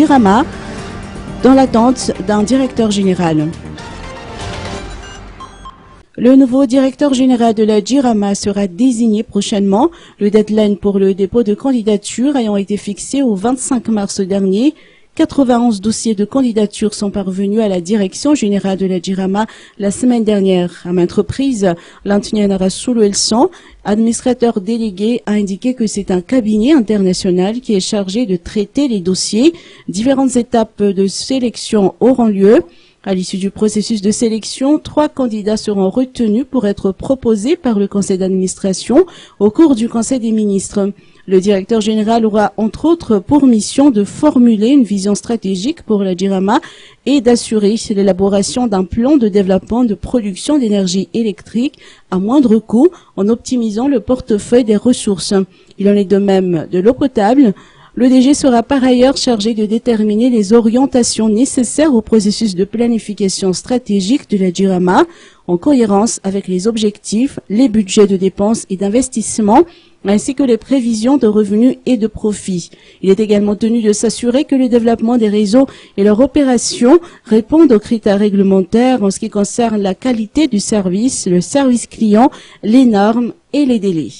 JIRAMA dans l'attente d'un directeur général. Le nouveau directeur général de la JIRAMA sera désigné prochainement, le deadline pour le dépôt de candidature ayant été fixé au 25 mars dernier. 91 dossiers de candidature sont parvenus à la direction générale de la JIRAMA la semaine dernière. À maintes reprises, Lantinian Rassoulou Elson, administrateur délégué, a indiqué que c'est un cabinet international qui est chargé de traiter les dossiers. Différentes étapes de sélection auront lieu. À l'issue du processus de sélection, 3 candidats seront retenus pour être proposés par le conseil d'administration au cours du conseil des ministres. Le directeur général aura entre autres pour mission de formuler une vision stratégique pour la JIRAMA et d'assurer l'élaboration d'un plan de développement de production d'énergie électrique à moindre coût en optimisant le portefeuille des ressources. Il en est de même de l'eau potable. Le DG sera par ailleurs chargé de déterminer les orientations nécessaires au processus de planification stratégique de la JIRAMA en cohérence avec les objectifs, les budgets de dépenses et d'investissement, ainsi que les prévisions de revenus et de profits. Il est également tenu de s'assurer que le développement des réseaux et leur opération répondent aux critères réglementaires en ce qui concerne la qualité du service, le service client, les normes et les délais.